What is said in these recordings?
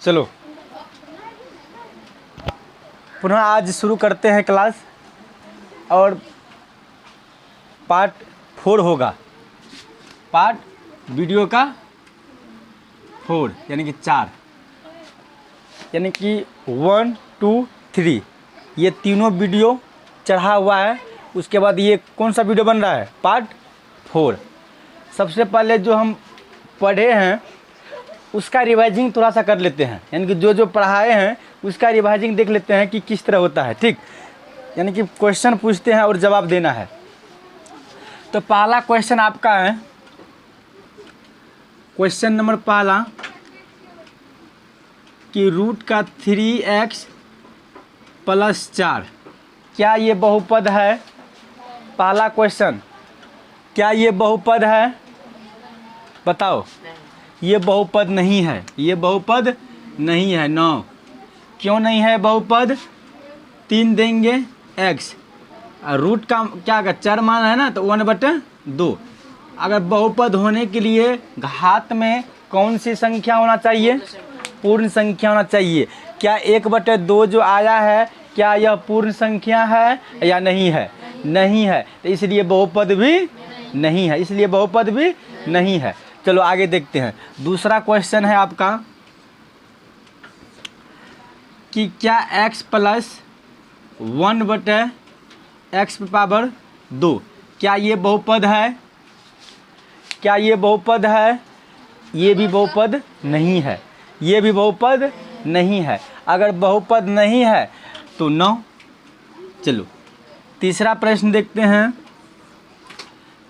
चलो पुनः आज शुरू करते हैं क्लास, और पार्ट 4 होगा, पार्ट वीडियो का 4 यानी कि 4, यानी कि 1 2 3 ये तीनों वीडियो चढ़ा हुआ है। उसके बाद ये कौन सा वीडियो बन रहा है, पार्ट 4। सबसे पहले जो हम पढ़े हैं उसका रिवाइजिंग थोड़ा सा कर लेते हैं, यानी कि जो पढ़ाए हैं उसका रिवाइजिंग देख लेते हैं कि किस तरह होता है। ठीक, यानी कि क्वेश्चन पूछते हैं और जवाब देना है। तो पहला क्वेश्चन आपका है, क्वेश्चन नंबर पहला कि रूट का 3x + 4 क्या ये बहुपद है? पहला क्वेश्चन, क्या ये बहुपद है? बताओ। ये बहुपद नहीं है, ये बहुपद नहीं है। 9 क्यों नहीं है बहुपद? 3 देंगे x, और रूट का क्या का 4 मान है ना, तो 1/2। अगर बहुपद होने के लिए घात में कौन सी संख्या होना चाहिए? पूर्ण संख्या होना चाहिए। क्या 1/2 जो आया है क्या यह पूर्ण संख्या है या नहीं है? नहीं है, तो इसलिए बहुपद भी नहीं है, इसलिए बहुपद भी नहीं है। चलो आगे देखते हैं। दूसरा क्वेश्चन है आपका कि क्या x + 1/x⁴ क्या ये बहुपद है? क्या ये बहुपद है? ये भी बहुपद नहीं है, ये भी बहुपद नहीं है। अगर बहुपद नहीं है तो 9। चलो तीसरा प्रश्न देखते हैं।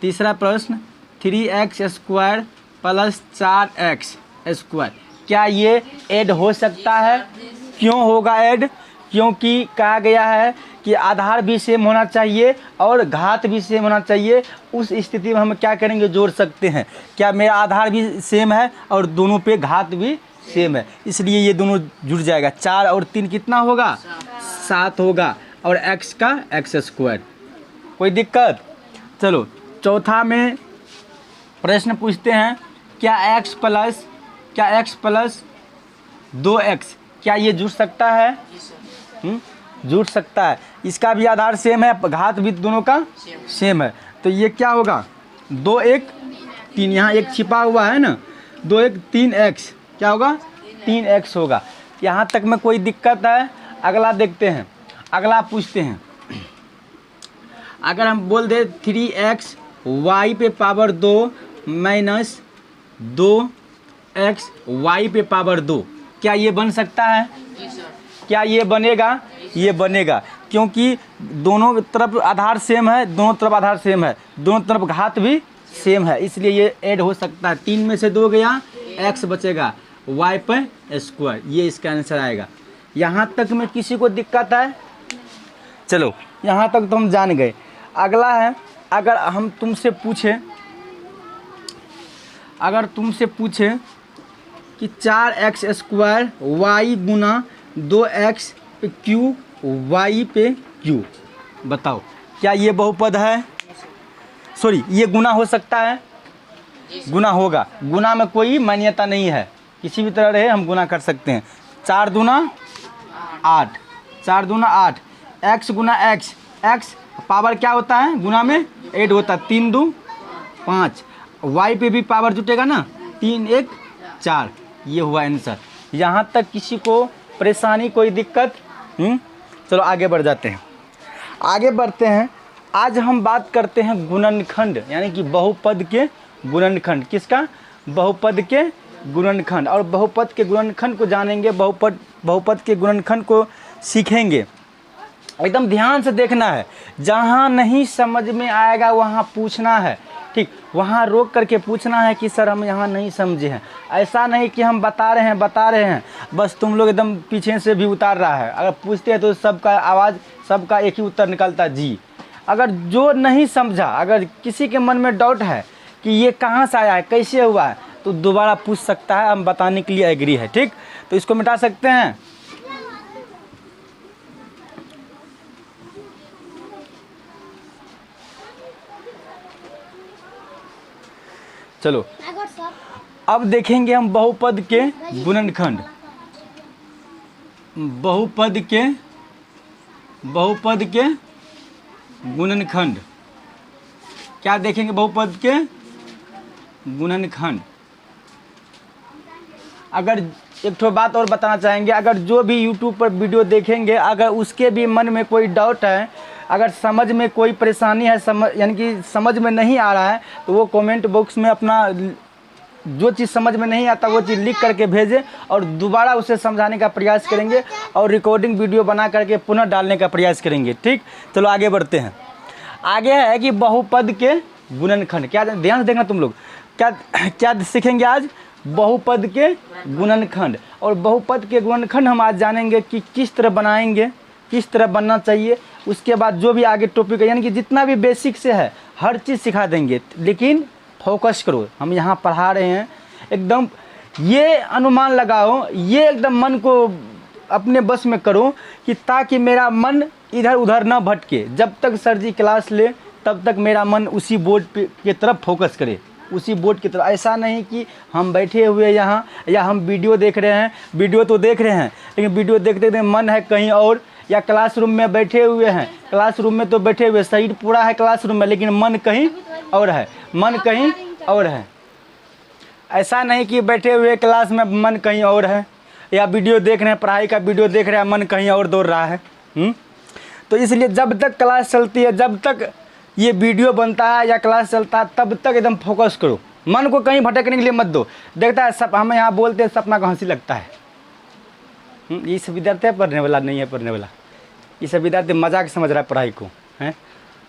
तीसरा प्रश्न 3x² + 4x² क्या ये ऐड हो सकता है? क्यों होगा ऐड? क्योंकि कहा गया है कि आधार भी सेम होना चाहिए और घात भी सेम होना चाहिए। उस स्थिति में हम क्या करेंगे? जोड़ सकते हैं। क्या मेरा आधार भी सेम है और दोनों पे घात भी सेम है, इसलिए ये दोनों जुड़ जाएगा। 4 और 3 कितना होगा? 7 होगा, और x का x²। कोई दिक्कत? चलो चौथा में प्रश्न पूछते हैं, क्या x + 2x क्या ये जुड़ सकता है? जुड़ सकता है। इसका भी आधार सेम है, घात भी दोनों का सेम है, तो ये क्या होगा? 2 1 3, यहाँ एक छिपा हुआ है ना, 2 1 3x क्या होगा? 3x होगा। यहाँ तक में कोई दिक्कत है? अगला देखते हैं, अगला पूछते हैं। अगर हम बोल दे 3x y⁴ 2 - 2x y⁴ 2 क्या ये बन सकता है? क्या ये बनेगा? ये बनेगा, क्योंकि दोनों तरफ आधार सेम है, दोनों तरफ आधार सेम है, दोनों तरफ घात भी सेम है, इसलिए ये ऐड हो सकता है। 3 में से 2 गया, x बचेगा y², ये इसका आंसर आएगा। यहाँ तक में किसी को दिक्कत है? चलो यहाँ तक तो हम जान गए। अगला है, अगर हम तुमसे पूछें, अगर तुमसे पूछें कि 4x² y × 2x q y⁴ बताओ, क्या ये बहुपद है? सॉरी, ये गुना हो सकता है? गुना होगा। गुना में कोई मान्यता नहीं है, किसी भी तरह रहे हम गुना कर सकते हैं। 4 दूना 8, 4 दूना 8, x × x, x पावर क्या होता है? गुना में 8 होता है। 3 2 5, y पे भी पावर जुटेगा ना, 3 1 4, ये हुआ आंसर। यहाँ तक किसी को परेशानी, कोई दिक्कत? चलो आगे बढ़ जाते हैं, आगे बढ़ते हैं। आज हम बात करते हैं गुणनखंड, यानी कि बहुपद के गुणनखंड। किसका? बहुपद के गुणनखंड। और बहुपद के गुणनखंड को जानेंगे, बहुपद के गुणनखंड को सीखेंगे। एकदम ध्यान से देखना है, जहाँ नहीं समझ में आएगा वहाँ पूछना है। ठीक, वहाँ रोक करके पूछना है कि सर हम यहाँ नहीं समझे हैं। ऐसा नहीं कि हम बता रहे हैं बस तुम लोग एकदम पीछे से भी उतार रहा है। अगर पूछते हैं तो सबका आवाज़, सबका एक ही उत्तर निकलता है जी। अगर जो नहीं समझा, अगर किसी के मन में डाउट है कि ये कहाँ से आया है, कैसे हुआ है, तो दोबारा पूछ सकता है, हम बताने के लिए एग्री है। ठीक, तो इसको मिटा सकते हैं। चलो अब देखेंगे हम बहुपद के गुणनखंड। बहुपद के गुणनखंड। क्या देखेंगे? बहुपद के गुणनखंड। अगर एक ठो बात और बताना चाहेंगे, अगर जो भी यूट्यूब पर वीडियो देखेंगे, अगर उसके भी मन में कोई डाउट है, अगर समझ में कोई परेशानी है, यानी कि समझ में नहीं आ रहा है, तो वो कमेंट बॉक्स में अपना जो चीज़ समझ में नहीं आता वो चीज़ लिख करके भेजें और दोबारा उसे समझाने का प्रयास करेंगे और रिकॉर्डिंग वीडियो बना करके पुनः डालने का प्रयास करेंगे। ठीक, चलो आगे बढ़ते हैं। आगे है कि बहुपद के गुणनखंड। क्या ध्यान से देखना तुम लोग, क्या सीखेंगे आज? बहुपद के गुणनखंड। और बहुपद के गुणनखंड हम आज जानेंगे कि किस तरह बनाएंगे, किस तरह बनना चाहिए। उसके बाद जो भी आगे टॉपिक है, यानी कि जितना भी बेसिक से है हर चीज़ सिखा देंगे, लेकिन फोकस करो। हम यहाँ पढ़ा रहे हैं, एकदम ये अनुमान लगाओ, ये एकदम मन को अपने बस में करो कि ताकि मेरा मन इधर उधर ना भटके। जब तक सर जी क्लास ले तब तक मेरा मन उसी बोर्ड पे की तरफ फोकस करे, उसी बोर्ड की तरफ। ऐसा नहीं कि हम बैठे हुए यहाँ या हम वीडियो देख रहे हैं, वीडियो तो देख रहे हैं लेकिन वीडियो देखते देखते मन है कहीं और, या क्लासरूम में बैठे हुए हैं, क्लासरूम में तो बैठे हुए, शरीर पूरा है क्लासरूम में लेकिन मन कहीं और है, मन कहीं और है। ऐसा नहीं कि बैठे हुए क्लास में मन कहीं और है, या वीडियो देख रहे हैं, पढ़ाई का वीडियो देख रहे हैं, मन कहीं और दौड़ रहा है। तो इसलिए जब तक क्लास चलती है, जब तक ये वीडियो बनता है या क्लास चलता है, तब तक एकदम फोकस करो, मन को कहीं भटकने के लिए मत दो। देखता है सब हम यहाँ बोलते हैं, सपना को हंसी लगता है। ये सब विद्यार्थी है, पढ़ने वाला नहीं है, पढ़ने वाला ये सब विद्यार्थी मजाक समझ रहा है पढ़ाई को, है,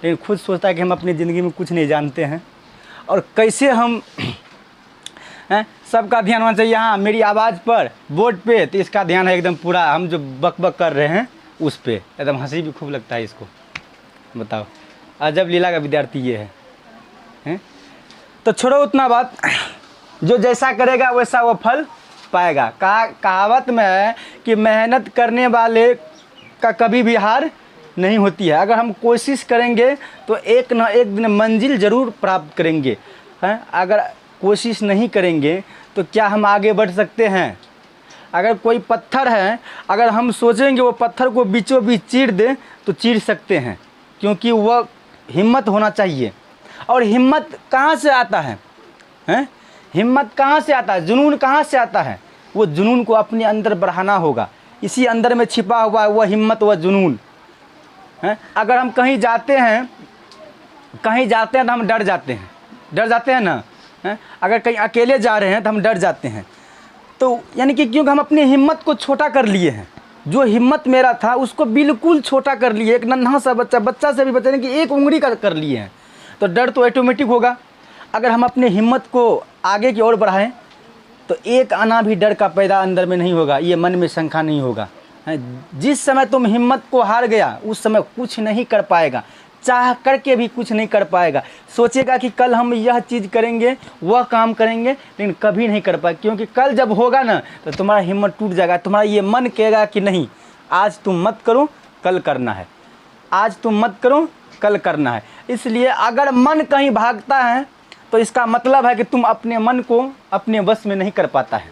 लेकिन खुद सोचता है कि हम अपनी ज़िंदगी में कुछ नहीं जानते हैं और कैसे हम हैं। सबका ध्यान होना चाहिए यहाँ मेरी आवाज़ पर, बोर्ड पे, तो इसका ध्यान है एकदम पूरा। हम जो बक बक कर रहे हैं उस पर एकदम हंसी भी खूब लगता है इसको। बताओ, अजब लीला का विद्यार्थी ये है? तो छोड़ो उतना बात, जो जैसा करेगा वैसा वो फल पाएगा। कहावत में है कि मेहनत करने वाले का कभी भी हार नहीं होती है। अगर हम कोशिश करेंगे तो एक ना एक दिन मंजिल ज़रूर प्राप्त करेंगे, हैं। अगर कोशिश नहीं करेंगे तो क्या हम आगे बढ़ सकते हैं? अगर कोई पत्थर है, अगर हम सोचेंगे वो पत्थर को बीचों बीच चीर दें तो चीर सकते हैं, क्योंकि वह हिम्मत होना चाहिए। और हिम्मत कहाँ से आता है? हैं? हिम्मत कहाँ से आता है? जुनून कहाँ से आता है? वो जुनून को अपने अंदर बढ़ाना होगा। इसी अंदर में छिपा हुआ है वह हिम्मत, वह जुनून है। अगर हम कहीं जाते हैं तो हम डर जाते हैं ना, है? अगर कहीं अकेले जा रहे हैं तो हम डर जाते हैं। तो यानी कि क्योंकि हम अपनी हिम्मत को छोटा कर लिए हैं। जो हिम्मत मेरा था उसको बिल्कुल छोटा कर लिए। एक नन्हा सा बच्चा से भी बच्चे कि एक उंगली का कर लिए हैं, तो डर तो ऑटोमेटिक होगा। अगर हम अपनी हिम्मत को आगे की ओर बढ़ाएं तो एक आना भी डर का पैदा अंदर में नहीं होगा, ये मन में शंका नहीं होगा। जिस समय तुम हिम्मत को हार गया उस समय कुछ नहीं कर पाएगा, चाह करके भी कुछ नहीं कर पाएगा। सोचेगा कि कल हम यह चीज़ करेंगे, वह काम करेंगे, लेकिन कभी नहीं कर पाएगा, क्योंकि कल जब होगा ना तो तुम्हारा हिम्मत टूट जाएगा। तुम्हारा ये मन कहेगा कि नहीं, आज तुम मत करो, कल करना है, आज तुम मत करो, कल करना है। इसलिए अगर मन कहीं भागता है तो इसका मतलब है कि तुम अपने मन को अपने बस में नहीं कर पाता है।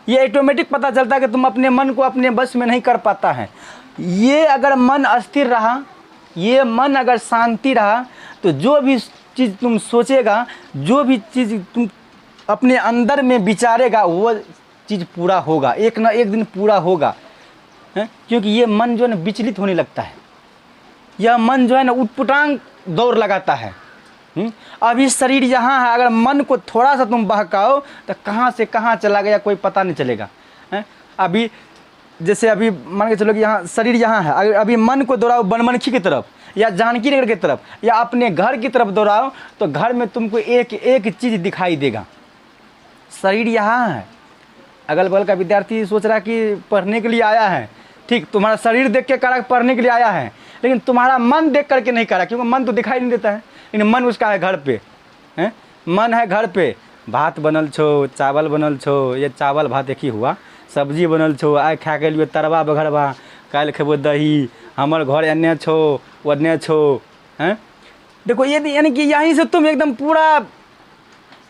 ये ऑटोमेटिक पता चलता है कि तुम अपने मन को अपने बस में नहीं कर पाता है। ये अगर मन अस्थिर रहा, ये मन अगर शांति रहा, तो जो भी चीज़ तुम सोचेगा, जो भी चीज़ तुम अपने अंदर में विचारेगा, वो चीज़ पूरा होगा, एक ना एक दिन पूरा होगा, है? क्योंकि ये मन जो है ना विचलित होने लगता है। यह मन जो है ना उटपुटांग दौड़ लगाता है। अभी शरीर यहाँ है, अगर मन को थोड़ा सा तुम बहकाओ तो कहाँ से कहाँ चला गया कोई पता नहीं चलेगा, है? अभी जैसे अभी मान के चलो कि यहाँ शरीर यहाँ है, अगर अभी मन को दौड़ाओ बनमनखी की तरफ या जानकी नगर की तरफ या अपने घर की तरफ दौड़ाओ तो घर में तुमको एक एक चीज़ दिखाई देगा। शरीर यहाँ है, अगल बगल का विद्यार्थी सोच रहा है कि पढ़ने के लिए आया है, ठीक, तुम्हारा शरीर देख के करा पढ़ने के लिए आया है, लेकिन तुम्हारा मन देख करके नहीं करा, क्योंकि मन तो दिखाई नहीं देता है, लेकिन मन उसका है घर पे, हैं? मन है घर पे, भात बनल छो, चावल बनल छो, ये चावल भात एक ही हुआ, सब्जी बनल छो, आइ खा के लिए तरवा बघरवा, काल खेबो दही, हमर घर एन्ने छो ओन्ने छो, हैं? देखो ये यानी कि यहीं से तुम एकदम पूरा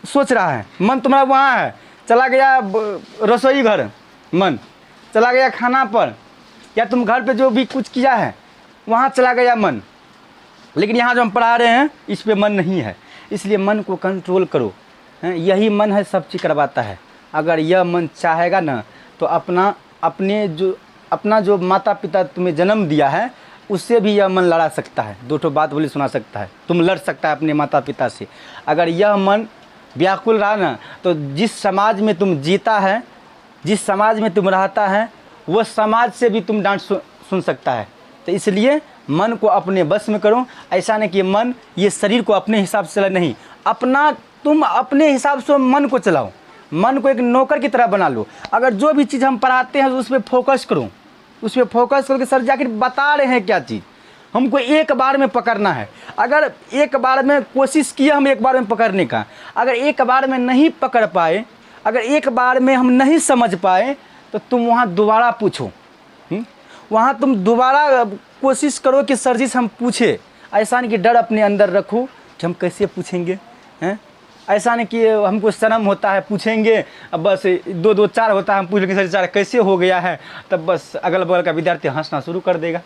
सोच रहा है, मन तुम्हारा वहाँ है, चला गया रसोई घर मन, चला गया खाना पर, या तुम घर पे जो भी कुछ किया है वहाँ चला गया मन। लेकिन यहाँ जो हम पढ़ा रहे हैं इस पे मन नहीं है, इसलिए मन को कंट्रोल करो। हैं, यही मन है सब चीज़ करवाता है। अगर यह मन चाहेगा ना तो अपना जो माता पिता तुम्हें जन्म दिया है उससे भी यह मन लड़ा सकता है, दो ठो बात बोली सुना सकता है, तुम लड़ सकता है अपने माता पिता से। अगर यह मन व्याकुल रहा ना तो जिस समाज में तुम जीता है, जिस समाज में तुम रहता है, वह समाज से भी तुम डांट सुन सकता है। तो इसलिए मन को अपने बस में करो। ऐसा नहीं कि मन ये शरीर को अपने हिसाब से चला, नहीं, तुम अपने हिसाब से मन को चलाओ। मन को एक नौकर की तरह बना लो। अगर जो भी चीज़ हम पढ़ाते हैं तो उस पर फोकस करो, उस पर फोकस करो कि सर जाकर बता रहे हैं क्या चीज़, हमको एक बार में पकड़ना है। अगर एक बार में कोशिश किया हम एक बार में पकड़ने का, अगर एक बार में नहीं पकड़ पाए, अगर एक बार में हम नहीं समझ पाए तो तुम वहाँ दोबारा पूछो। वहाँ तुम दोबारा कोशिश करो कि सर जी से हम पूछे। ऐसा नहीं कि डर अपने अंदर रखो कि हम कैसे पूछेंगे, हैं। ऐसा नहीं कि हमको शर्म होता है पूछेंगे, अब बस 2 4 होता है हम पूछ लेंगे सर 4 कैसे हो गया है, तब बस अगल बगल का विद्यार्थी हंसना शुरू कर देगा।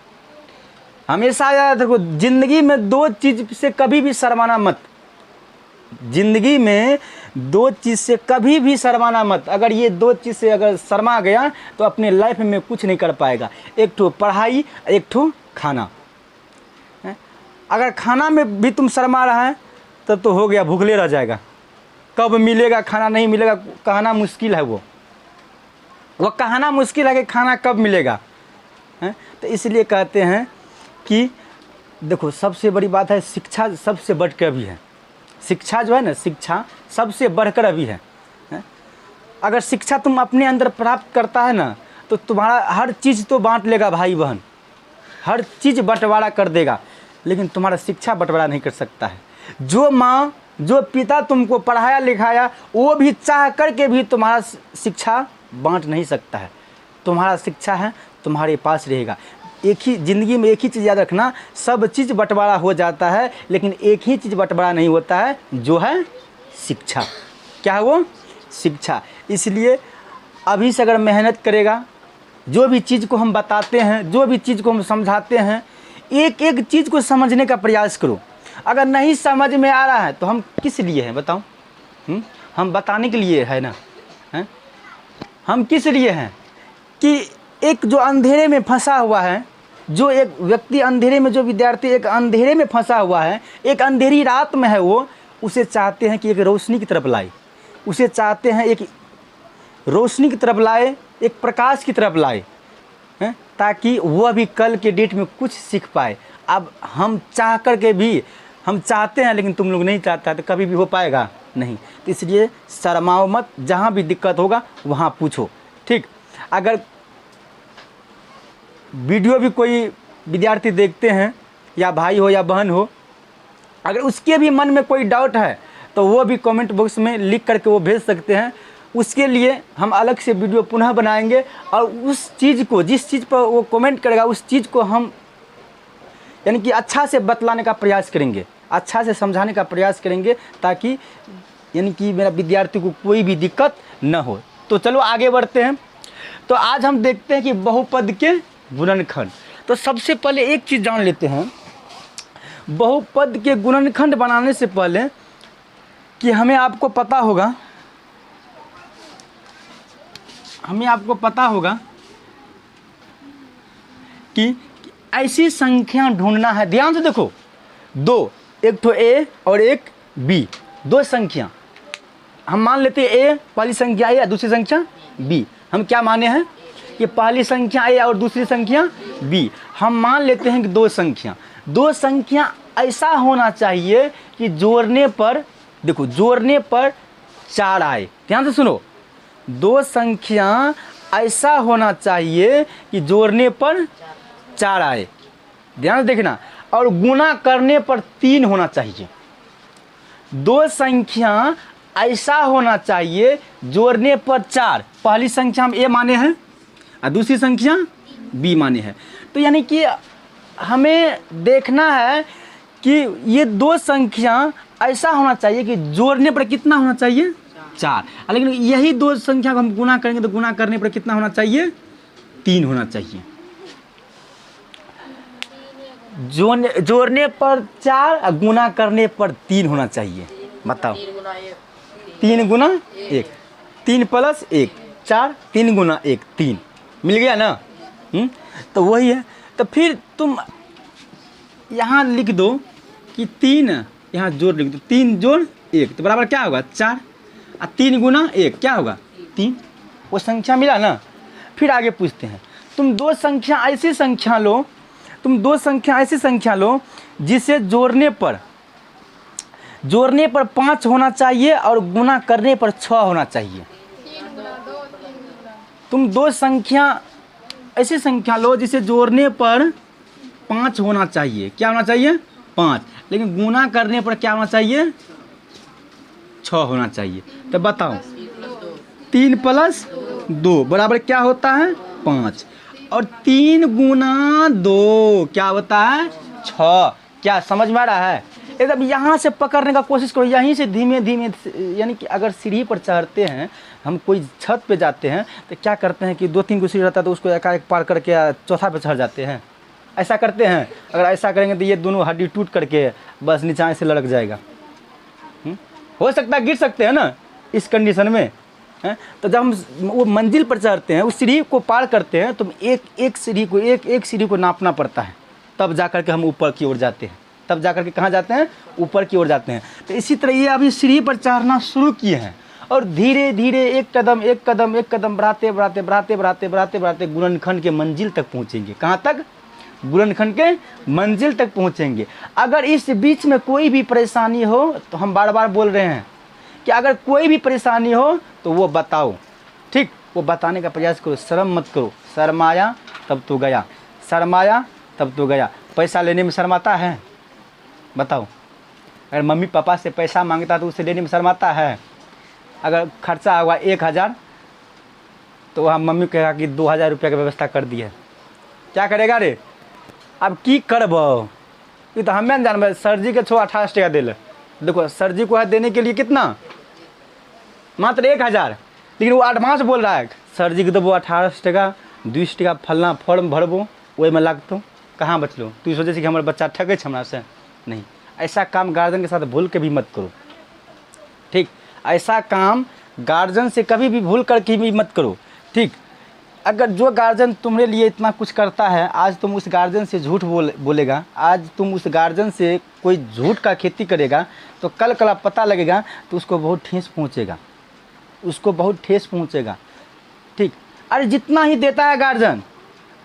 हमेशा याद रखो, ज़िंदगी में 2 चीज़ से कभी भी शर्माना मत। ज़िंदगी में 2 चीज़ से कभी भी शर्माना मत। अगर ये 2 चीज़ से अगर शर्मा गया तो अपने लाइफ में कुछ नहीं कर पाएगा। एक ठो पढ़ाई, एक ठो खाना। अगर खाना में भी तुम शर्मा रहा है तब तो हो गया, भूखले रह जाएगा। कब मिलेगा खाना, नहीं मिलेगा कहना मुश्किल है। वो कहना मुश्किल है कि खाना कब मिलेगा, है? तो इसलिए कहते हैं कि देखो सबसे बड़ी बात है शिक्षा सबसे बढ़कर भी है। शिक्षा जो है ना, शिक्षा सबसे बढ़कर अभी है। अगर शिक्षा तुम अपने अंदर प्राप्त करता है ना तो तुम्हारा हर चीज़ तो बांट लेगा भाई बहन, हर चीज़ बंटवारा कर देगा, लेकिन तुम्हारा शिक्षा बंटवारा नहीं कर सकता है। जो माँ जो पिता तुमको पढ़ाया लिखाया वो भी चाह करके भी तुम्हारा शिक्षा बांट नहीं सकता है। तुम्हारा शिक्षा है तुम्हारे पास रहेगा। एक ही ज़िंदगी में एक ही चीज़ याद रखना, सब चीज़ बंटवारा हो जाता है लेकिन एक ही चीज़ बंटवारा नहीं होता है, जो है शिक्षा। क्या है वो? शिक्षा। इसलिए अभी से अगर मेहनत करेगा, जो भी चीज़ को हम बताते हैं, जो भी चीज़ को हम समझाते हैं, एक एक चीज़ को समझने का प्रयास करो। अगर नहीं समझ में आ रहा है तो हम किस लिए हैं बताओ? हम बताने के लिए है ना, हैं? हम किस लिए हैं कि एक जो अंधेरे में फंसा हुआ है, जो एक व्यक्ति अंधेरे में, जो विद्यार्थी एक अंधेरे में फंसा हुआ है, एक अंधेरी रात में है, वो उसे चाहते हैं कि एक रोशनी की तरफ लाए, उसे चाहते हैं एक रोशनी की तरफ लाए, एक प्रकाश की तरफ लाए, हैं, ताकि वह भी कल के डेट में कुछ सीख पाए। अब हम चाह कर के भी हम चाहते हैं लेकिन तुम लोग नहीं चाहता है तो कभी भी हो पाएगा नहीं। तो इसलिए शर्माओ मत, जहाँ भी दिक्कत होगा वहाँ पूछो, ठीक। अगर वीडियो भी कोई विद्यार्थी देखते हैं, या भाई हो या बहन हो, अगर उसके भी मन में कोई डाउट है तो वो भी कमेंट बॉक्स में लिख करके वो भेज सकते हैं। उसके लिए हम अलग से वीडियो पुनः बनाएंगे और उस चीज़ को, जिस चीज़ पर वो कमेंट करेगा उस चीज़ को हम यानी कि अच्छा से बतलाने का प्रयास करेंगे, अच्छा से समझाने का प्रयास करेंगे, ताकि यानी कि मेरा विद्यार्थी को कोई भी दिक्कत न हो। तो चलो आगे बढ़ते हैं। तो आज हम देखते हैं कि बहुपद के गुणनखंड। तो सबसे पहले एक चीज़ जान लेते हैं, बहुपद के गुणनखंड बनाने से पहले कि हमें आपको पता होगा कि ऐसी संख्या ढूंढना है। ध्यान से देखो, 2, एक तो ए और एक बी, 2 संख्या हम मान लेते हैं। ए पहली संख्या ए और दूसरी संख्या बी। हम क्या माने हैं कि पहली संख्या ए और दूसरी संख्या बी। हम मान लेते हैं कि 2 संख्या ऐसा होना चाहिए कि जोड़ने पर, देखो जोड़ने पर 4 आए। ध्यान से सुनो, 2 संख्या ऐसा होना चाहिए कि जोड़ने पर 4 आए। ध्यान से देखना। और गुणा करने पर 3 होना चाहिए। 2 संख्या ऐसा होना चाहिए जोड़ने पर 4। पहली संख्या हम ए माने हैं और दूसरी संख्या बी माने हैं। तो यानी कि हमें देखना है कि ये 2 संख्या ऐसा होना चाहिए कि जोड़ने पर कितना होना चाहिए? 4। लेकिन यही 2 संख्या को हम गुणा करेंगे तो गुणा करने पर कितना होना चाहिए? 3 होना चाहिए। जोड़ने पर 4 और गुना करने पर 3 होना चाहिए। बताओ, 3 गुना 1, 3 प्लस 1 4, 3 गुना 1 3, मिल गया ना। तो वही है। तो फिर तुम यहाँ लिख दो कि 3, यहाँ जोड़ लिख दो, 3 जोड़ 1 तो बराबर क्या होगा 4, और 3 गुना 1 क्या होगा 3, वो संख्या मिला ना। फिर आगे पूछते हैं, तुम दो संख्या ऐसी संख्या लो जिसे जोड़ने पर 5 होना चाहिए और गुना करने पर 6 होना चाहिए। तुम दो संख्या ऐसी संख्या लो जिसे जोड़ने पर 5 होना चाहिए। क्या होना चाहिए 5, लेकिन गुना करने पर क्या होना चाहिए 6 होना चाहिए। तो बताओ 3 प्लस 2 बराबर क्या होता है 5, और 3 गुना 2 क्या होता है 6। क्या समझ में आ रहा है? एकदम यहाँ से पकड़ने का कोशिश करो, यहीं से धीमे धीमे, यानी कि अगर सीढ़ी पर चढ़ते हैं, हम कोई छत पे जाते हैं तो क्या करते हैं कि 2-3 को सीढ़ी रहता है तो उसको एकाएक पार करके चौथा पे चढ़ जाते हैं, ऐसा करते हैं। अगर ऐसा करेंगे तो ये दोनों हड्डी टूट करके बस नीचे से लड़क जाएगा। हो सकता है गिर सकते हैं ना इस कंडीशन में है? तो जब हम वो मंजिल पर चढ़ते हैं, उस सीढ़ी को पार करते हैं, तो एक सीढ़ी को नापना पड़ता है, तब जा कर के हम ऊपर की ओर जाते हैं, तब जा कर के कहाँ जाते हैं ऊपर की ओर जाते हैं। तो इसी तरह ये अभी सीढ़ी पर चढ़ना शुरू किए हैं और धीरे धीरे एक कदम बढ़ाते गुणनखंड के मंजिल तक पहुँचेंगे। कहाँ तक? गुणनखंड के मंजिल तक पहुँचेंगे। अगर इस बीच में कोई भी परेशानी हो तो हम बार बार बोल रहे हैं कि अगर कोई भी परेशानी हो तो वो बताओ, ठीक, वो बताने का प्रयास करो, शर्म मत करो। शर्माया तब तो गया, शर्माया तब तो गया। पैसा लेने में शर्माता है? बताओ। अगर मम्मी पापा से पैसा मांगता तो उसे लेने में शर्माता है? अगर खर्चा हुआ 1000 तो वहाँ मम्मी कहेगा कि 2000 रुपये की व्यवस्था कर दी है, क्या करेगा रे? अब की करबो, ये तो हमें जानबे। सर जी के छो 28 टका दे ले, देखो सर जी को है देने के लिए कितना, मात्र 1000, लेकिन वो एडवांस बोल रहा है। सर जी के देबो 18 टका, 20 टका फलना फॉर्म भरबो, वही में लागतो, कहाँ बचलो? तू सोचे कि हमारे बच्चा ठगे हमरा से? नहीं, ऐसा काम गार्जियन के साथ भूल के भी मत करो, ठीक? ऐसा काम गार्जियन से कभी भी भूल करके भी मत करो, ठीक? अगर जो गार्जियन तुम्हारे लिए इतना कुछ करता है, आज तुम उस गार्जियन से झूठ बोलेगा, आज तुम उस गार्जियन से कोई झूठ का खेती करेगा, तो कल पता लगेगा तो उसको बहुत ठेस पहुँचेगा, ठीक? अरे जितना ही देता है गार्जियन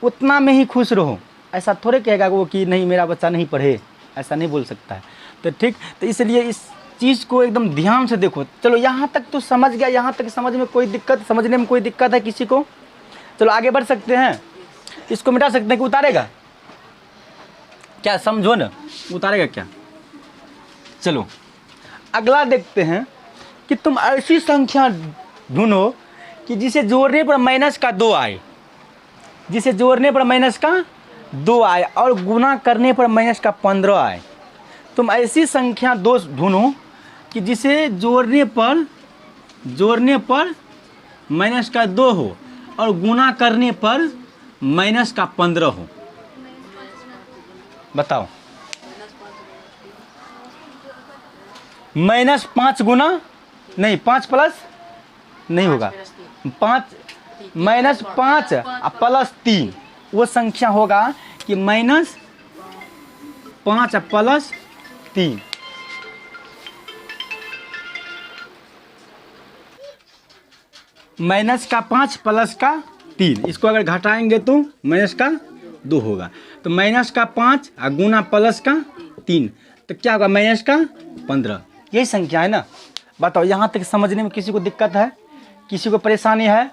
उतना में ही खुश रहो। ऐसा थोड़े कहेगा वो कि नहीं मेरा बच्चा नहीं पढ़े, ऐसा नहीं बोल सकता है। तो ठीक, तो इसलिए इस चीज़ को एकदम ध्यान से देखो। चलो यहाँ तक तो समझ गया, यहाँ तक समझने में कोई दिक्कत है किसी को? चलो आगे बढ़ सकते हैं। इसको मिटा सकते हैं कि उतारेगा? क्या समझो ना, उतारेगा क्या? चलो अगला देखते हैं कि तुम ऐसी संख्या ढूंढो कि जिसे जोड़ने पर माइनस का 2 आए, जिसे जोड़ने पर माइनस का 2 आए और गुना करने पर माइनस का 15 आए। तुम ऐसी संख्या 2 ढूंढो कि जिसे जोड़ने पर माइनस का 2 हो और गुना करने पर माइनस का 15 हो। बताओ। -5 गुना नहीं, 5 प्लस नहीं होगा, 5 -5 प्लस 3 वो संख्या होगा कि -5 प्लस 3। -5 प्लस 3, इसको अगर घटाएंगे तो -2 होगा। तो -5 और गुना प्लस 3 तो क्या होगा -15। यही संख्या है ना। बताओ यहाँ तक समझने में किसी को दिक्कत है, किसी को परेशानी है?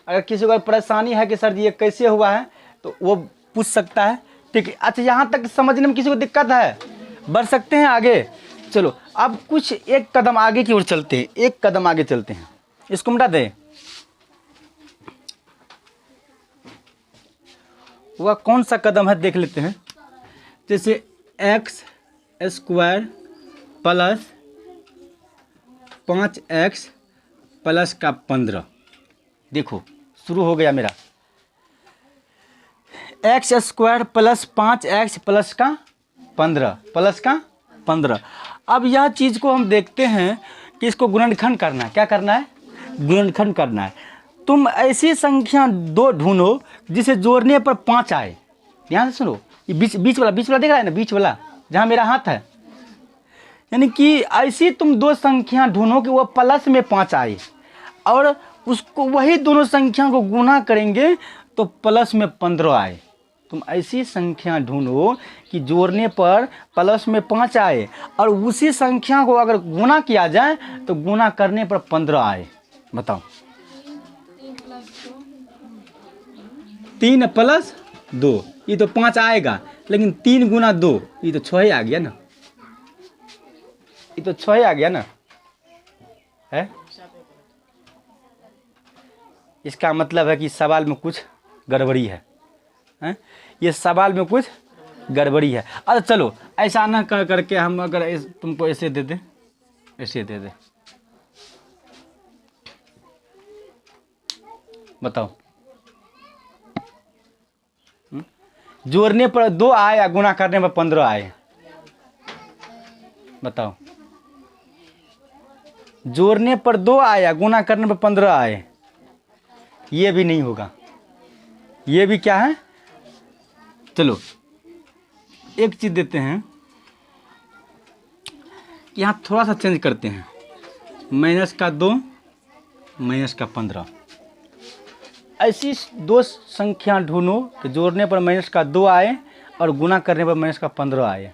अगर किसी को परेशानी है कि सर जी ये कैसे हुआ है तो वो पूछ सकता है, ठीक है? अच्छा यहाँ तक समझने में किसी को दिक्कत है? बढ़ सकते हैं आगे। चलो अब कुछ एक कदम आगे की ओर चलते हैं, एक कदम आगे चलते हैं। इसको मिटा दे। वह कौन सा कदम है देख लेते हैं। जैसे x² प्लस 5x प्लस 15, देखो शुरू हो गया मेरा। X square plus 5x plus का 15 अब यह चीज़ को हम देखते हैं कि इसको गुणनखंड करना है। क्या करना है? गुणनखंड करना है। तुम ऐसी संख्या 2 ढूंढो जिसे जोड़ने पर 5 आए। ध्यान से सुनो, ये बीच वाला देख रहा है ना, बीच वाला जहाँ मेरा हाथ है, यानी कि ऐसी तुम 2 संख्या ढूंढो कि वह प्लस में 5 आए और उसको वही दोनों संख्या को गुना करेंगे तो प्लस में 15 आए। तुम ऐसी संख्या ढूंढो कि जोड़ने पर प्लस में 5 आए और उसी संख्या को अगर गुना किया जाए तो गुना करने पर 15 आए। बताओ। 3 प्लस 2, ये तो 5 आएगा, लेकिन 3 गुना 2, ये तो 6 ही आ गया ना, ये तो 6 ही आ गया ना है। इसका मतलब है कि सवाल में कुछ गड़बड़ी है, हैं? ये सवाल में कुछ गड़बड़ी है। अरे चलो ऐसा ना कर करके हम अगर तुमको ऐसे दे दें, ऐसे दे दे, बताओ। जोड़ने पर 2 आए या गुना करने पर 15 आए? बताओ। जोड़ने पर 2 आए या गुना करने पर 15 आए? ये भी नहीं होगा। ये भी क्या है? चलो एक चीज़ देते हैं, यहाँ थोड़ा सा चेंज करते हैं। माइनस का 2 माइनस का 15, ऐसी 2 संख्या ढूंढो कि जोड़ने पर माइनस का 2 आए और गुना करने पर माइनस का 15 आए।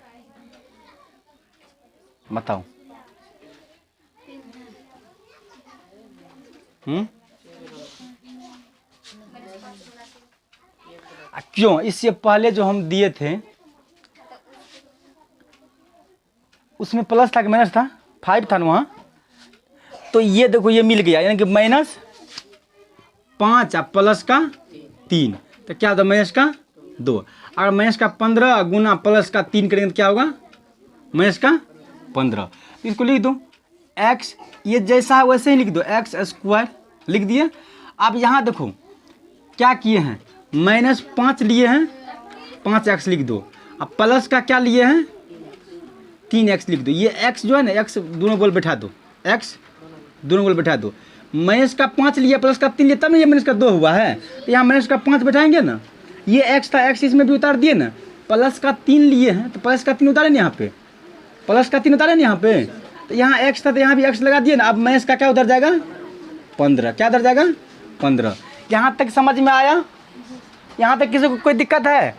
बताओ। क्यों? इससे पहले जो हम दिए थे उसमें प्लस था कि माइनस था? 5 था ना वहाँ। तो ये देखो ये मिल गया, यानी कि माइनस 5 प्लस का 3, तो क्या होता? माइनस का 2। अगर माइनस का 15 गुना प्लस का 3 करेंगे तो क्या होगा? माइनस का 15। तो इसको लिख दो x, ये जैसा है वैसे ही लिख दो, एक्स स्क्वायर लिख दिए। अब यहाँ देखो क्या किए हैं, -5 लिए हैं, 5x लिख दो। अब प्लस का क्या लिए हैं? 3x लिख दो। ये x जो है ना, x दोनों गोल बैठा दो, x दोनों गोल बैठा दो। माइनस का 5 लिया प्लस का 3 लिया, तब ये माइनस का 2 हुआ है। तो यहाँ माइनस का 5 बैठाएंगे ना, ये x था, x इसमें भी उतार दिए ना। प्लस का 3 लिए हैं तो प्लस का 3 उतारे ना, यहाँ पे प्लस का 3 उतारे ना यहाँ पे। तो यहाँ x था तो यहाँ भी x लगा दिए ना। अब माइनस का क्या उधर जाएगा? 15। क्या उधर जाएगा? 15। यहाँ तक समझ में आया? यहाँ तक किसी को कोई दिक्कत है?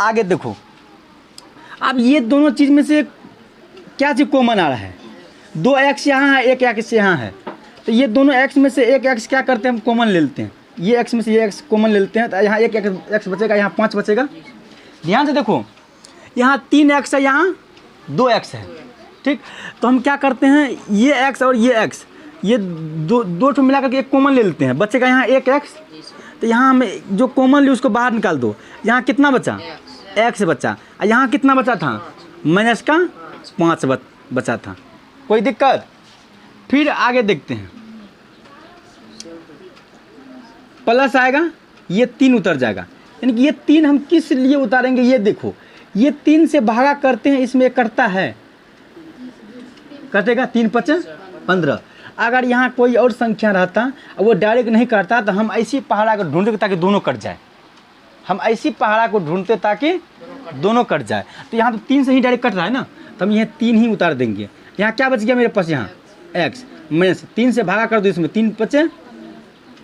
आगे देखो, अब ये दोनों चीज़ में से क्या चीज़ कॉमन आ रहा है? 2x यहाँ है, 1x यहाँ है, तो ये दोनों x में से 1x क्या करते हैं, हम कॉमन ले लेते हैं। ये x में से ये x कॉमन ले लेते हैं, तो यहाँ 1x बचेगा, यहाँ 5 बचेगा। ध्यान से देखो, यहाँ 3x है, यहाँ 2x है, ठीक। तो हम क्या करते हैं, ये x और ये x, ये दो ठो मिला करके एक कॉमन ले लेते हैं, बचेगा यहाँ 1x। तो यहाँ हमें जो कॉमन ली उसको बाहर निकाल दो। यहाँ कितना बचा? x बचा। और यहाँ कितना बचा था? माइनस का 5 बचा था। कोई दिक्कत? फिर आगे देखते हैं, प्लस आएगा, ये 3 उतर जाएगा, यानी कि ये 3 हम किस लिए उतारेंगे? ये देखो, ये 3 से भागा करते हैं, इसमें कटता है, कटेगा 3 5 15। अगर यहाँ कोई और संख्या रहता और वो डायरेक्ट नहीं करता तो हम ऐसी पहाड़ा को ढूंढते ताकि दोनों कट जाए। हम ऐसी पहाड़ा को ढूंढते ताकि दोनों कट जाए। तो यहाँ तो 3 से ही डायरेक्ट कट रहा है ना, तो हम यहाँ 3 ही उतार देंगे। यहाँ क्या बच गया मेरे पास? यहाँ x माइनस 3 से भागा कर दो, इसमें 3 5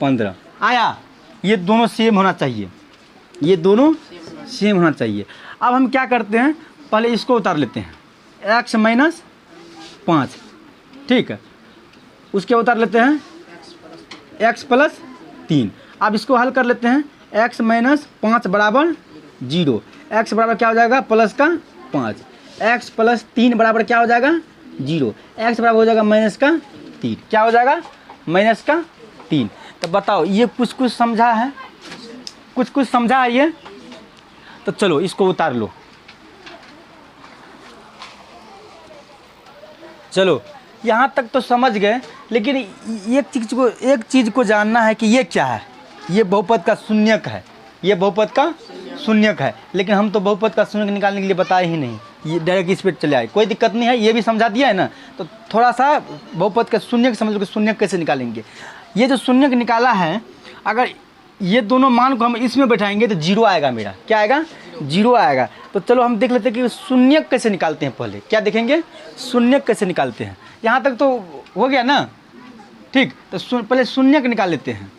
15 आया। ये दोनों सेम होना चाहिए, ये दोनों सेम होना चाहिए। अब हम क्या करते हैं, पहले इसको उतार लेते हैं, x माइनस 5, ठीक है। उसके उतार लेते हैं x प्लस 3। अब इसको हल कर लेते हैं, x माइनस 5 बराबर 0, x बराबर क्या हो जाएगा? प्लस का 5, x प्लस 3 बराबर क्या हो जाएगा? 0, x बराबर हो जाएगा माइनस का 3। क्या हो जाएगा? माइनस का 3। तो बताओ, ये कुछ समझा है? कुछ समझा है ये? तो चलो इसको उतार लो। चलो यहाँ तक तो समझ गए, लेकिन एक चीज़ को जानना है कि ये क्या है। ये बहुपद का शून्यक है, ये बहुपद का शून्यक है, लेकिन हम तो बहुपद का शून्यक निकालने के लिए बताए ही नहीं, ये डायरेक्ट इस पर चले आए। कोई दिक्कत नहीं है, ये भी समझा दिया है ना। तो थोड़ा सा बहुपद का शून्यक समझ लो कि शून्यक कैसे निकालेंगे। ये जो शून्यक निकाला है, अगर ये दोनों मान को हम इसमें बैठाएंगे तो जीरो आएगा मेरा। क्या आएगा? जीरो आएगा। तो चलो हम देख लेते हैं कि शून्यक कैसे निकालते हैं। पहले क्या देखेंगे? शून्यक कैसे निकालते हैं। यहाँ तक तो हो गया ना, ठीक। तो पहले शून्यक निकाल लेते हैं।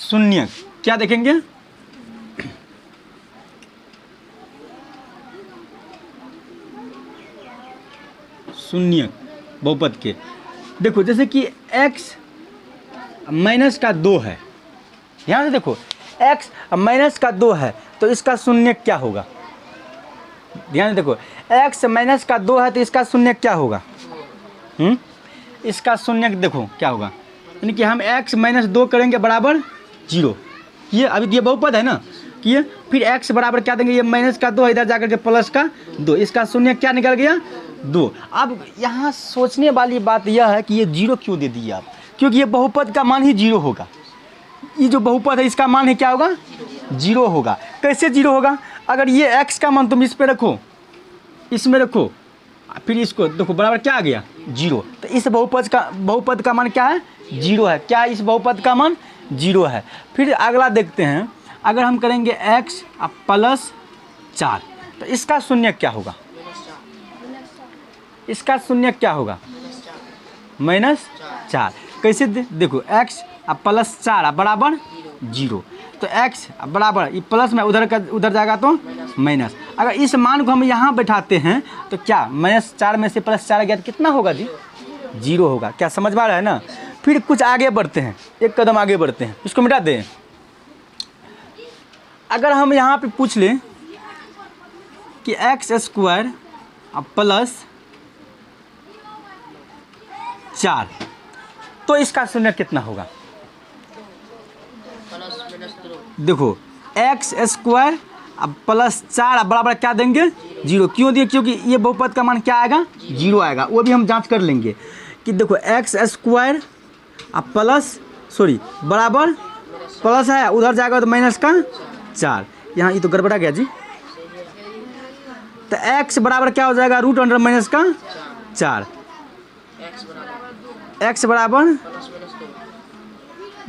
शून्यक क्या देखेंगे? शून्यक बहुपद के देखो, जैसे कि x माइनस का 2 है, यहाँ से देखो x माइनस का 2 है, तो इसका शून्यक क्या होगा? ध्यान से देखो, x माइनस का 2 है तो इसका शून्यक क्या होगा? इसका शून्यक देखो क्या होगा, यानी कि हम x माइनस 2 करेंगे बराबर 0। ये अभी ये बहुपद है ना, किए फिर x बराबर क्या देंगे? ये माइनस का 2 इधर जाकर के प्लस का 2, इसका शून्यक क्या निकल गया? 2। अब यहाँ सोचने वाली बात यह है कि ये 0 क्यों दे दिए आप? क्योंकि ये बहुपद का मान ही 0 होगा। ये जो बहुपद है इसका मान है क्या होगा? 0 होगा। कैसे 0 होगा? अगर ये x का मान तुम इस पे रखो, इसमें रखो, फिर इसको देखो बराबर क्या आ गया? 0। तो इस बहुपद का मान क्या है? 0 है। क्या इस बहुपद का मान? 0 है। फिर अगला देखते हैं, अगर हम करेंगे x प्लस 4 तो इसका शून्यक क्या होगा? इसका शून्यक क्या होगा? -4। कैसे देखो, x प्लस 4 बराबर 0। तो x बराबर ये प्लस में उधर जाएगा तो माइनस। अगर इस मान को हम यहाँ बैठाते हैं तो क्या -4 में से +4 गया तो कितना होगा जी? 0 होगा। क्या समझ में आ रहा है ना? फिर कुछ आगे बढ़ते हैं, एक कदम आगे बढ़ते हैं, इसको मिटा दें। अगर हम यहाँ पे पूछ लें कि x² प्लस 4 तो इसका शून्यक कितना होगा? देखो x² प्लस 4 बराबर क्या देंगे? 0। क्यों दिए? क्योंकि ये बहुपद का मान क्या आएगा? 0 आएगा। वो भी हम जांच कर लेंगे कि देखो x² बराबर प्लस है, उधर जाएगा तो माइनस का 4। यहाँ ये तो गड़बड़ा गया जी। तो x बराबर क्या हो जाएगा? रूट अंडर माइनस का 4। x बराबर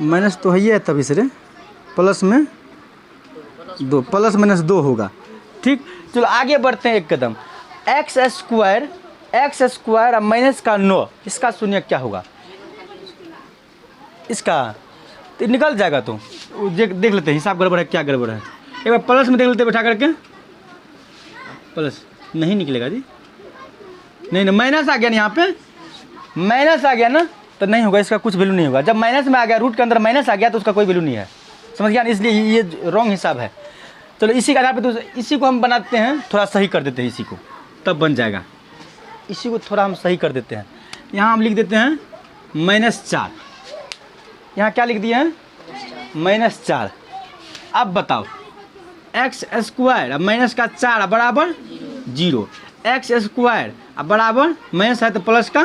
माइनस तो है ही है, तभी से प्लस में 2, प्लस माइनस 2 होगा। ठीक, चलो आगे बढ़ते हैं एक कदम। x² माइनस का 9, इसका शून्यक क्या होगा? इसका तो निकल जाएगा। तो देख लेते हैं हिसाब गड़बड़ है क्या गड़बड़ है। एक बार प्लस में देख लेते बैठा करके। प्लस नहीं निकलेगा जी, नहीं माइनस आ गया ना, यहाँ पे माइनस आ गया ना, तो नहीं होगा, इसका कुछ वैल्यू नहीं होगा। जब माइनस में आ गया, रूट के अंदर माइनस आ गया तो उसका कोई वैल्यू नहीं है। समझ गया? इसलिए ये रॉन्ग हिसाब है। चलो इसी के आधार पे तो इसी को हम बनाते हैं, थोड़ा सही कर देते हैं इसी को, तब बन जाएगा। इसी को थोड़ा हम सही कर देते हैं। यहाँ हम लिख देते हैं -4। यहाँ क्या लिख दिए हैं? -4। अब बताओ x² माइनस का 4 बराबर 0। x² बराबर माइनस है तो प्लस का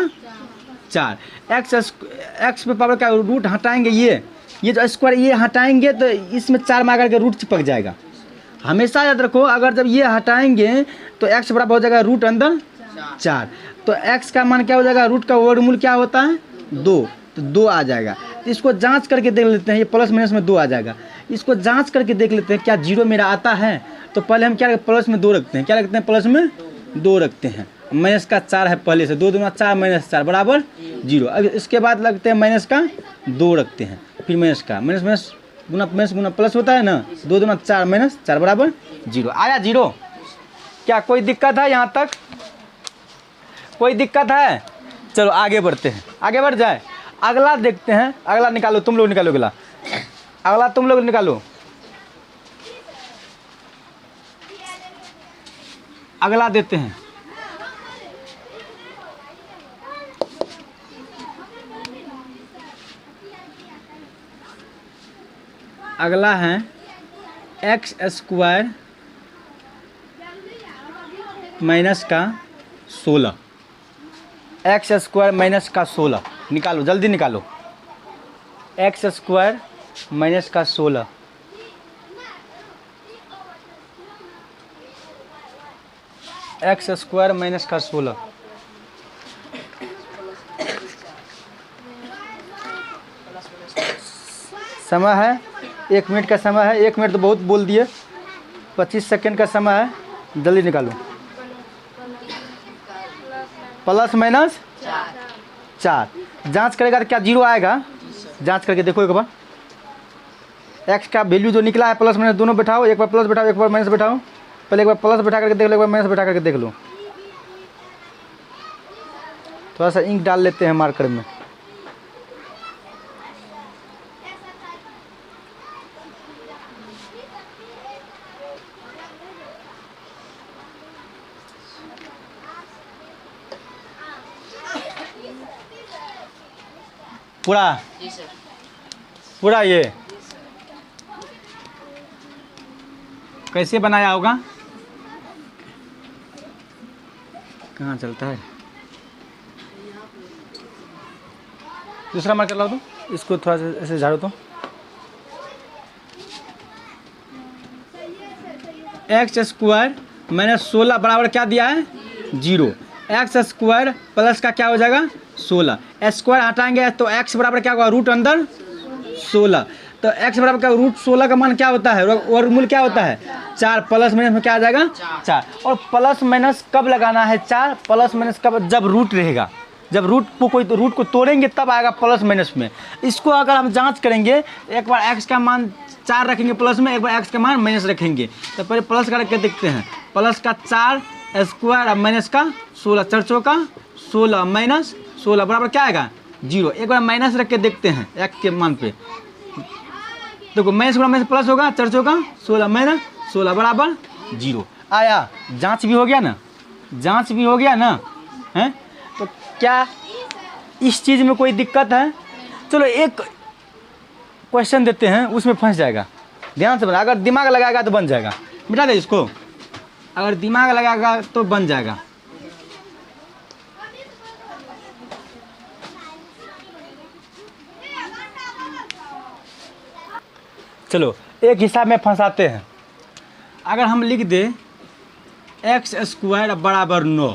4। x पे पावर का रूट हटाएंगे, ये जो स्क्वायर ये हटाएंगे तो इसमें 4 में आकर के रूट चिपक जाएगा। हमेशा याद रखो, अगर जब ये हटाएंगे तो x बराबर हो जाएगा रूट अंदर 4। तो x का मान क्या हो जाएगा? रूट का वर्गमूल क्या होता है? 2, तो 2 आ जाएगा। तो इसको जांच करके देख लेते हैं, ये प्लस माइनस में 2 आ जाएगा। इसको जांच करके देख लेते हैं क्या 0 मेरा आता है। तो पहले हम क्या प्लस में 2 रखते हैं, क्या रखते हैं? प्लस में 2 रखते हैं। माइनस का 4 है पहले से, 2 दूना 4 -4 बराबर 0। अब इसके बाद लगते हैं माइनस का 2 रखते हैं, फिर माइनस का माइनस गुना प्लस होता है ना, 2 दूना 4 -4 बराबर 0। आया 0? क्या कोई दिक्कत है यहाँ तक? कोई दिक्कत है? चलो आगे बढ़ते हैं, आगे बढ़ जाए। अगला देखते हैं, अगला निकालो, तुम लोग निकालो। अगला तुम लोग निकालो। अगला देते हैं अगला है x² माइनस का 16। x² माइनस का 16 निकालो, जल्दी निकालो। एक्स स्क्वायर माइनस का 16, एक्स स्क्वायर माइनस का 16। समय है 1 मिनट का समय है, 1 मिनट तो बहुत बोल दिए, 25 सेकंड का समय है, जल्दी निकालो। प्लस माइनस 4, जांच करेगा तो क्या 0 आएगा? जांच करके देखो एक बार। एक्स का वैल्यू जो निकला है प्लस माइनस दोनों बैठाओ, एक बार प्लस बैठाओ एक बार माइनस बैठाओ। पहले एक बार प्लस बैठा करके देख लो, एक बार माइनस बैठा करके देख लो। थोड़ा सा इंक डाल लेते हैं मार्कर में। पूरा पूरा ये कैसे बनाया होगा? कहाँ चलता है? दूसरा मार्कर लाओ तो, इसको थोड़ा सा ऐसे झाड़ो तो। एक्स स्क्वायर माइनस 16 बराबर क्या दिया है? 0। एक्स स्क्वायर प्लस का क्या हो जाएगा? 16। स्क्वायर हटाएंगे तो एक्स बराबर क्या होगा? रूट अंदर 16। तो एक्स बराबर का रूट 16 का मान क्या होता है? वर्गमूल क्या होता है? 4। प्लस माइनस में क्या आ जाएगा? 4। और प्लस माइनस कब लगाना है? 4। प्लस माइनस कब? जब रूट रहेगा, जब रूट को तोड़ेंगे तब आएगा प्लस माइनस में। इसको अगर हम जांच करेंगे, एक बार एक्स का मान 4 रखेंगे प्लस में, एक बार एक्स का मान माइनस रखेंगे। तो पहले प्लस का रख के देखते हैं। प्लस का 4 स्क्वायर और माइनस का 16, 4 चौका 16 माइनस 16 बराबर क्या आएगा? 0। एक बार माइनस रख के देखते हैं एक्स के मान पे। देखो माइनस का माइनस प्लस होगा, 4 चौका 16 माइनस 16 बराबर 0 आया। जांच भी हो गया ना? जांच भी हो गया ना? हैं? तो क्या इस चीज़ में कोई दिक्कत है? चलो एक क्वेश्चन देते हैं, उसमें फंस जाएगा। ध्यान से बना, अगर दिमाग लगाएगा तो बन जाएगा। मिटा दे इसको, अगर दिमाग लगाएगा तो बन जाएगा। चलो एक हिसाब में फंसाते हैं। अगर हम लिख दे एक्स स्क्वायर बराबर 9,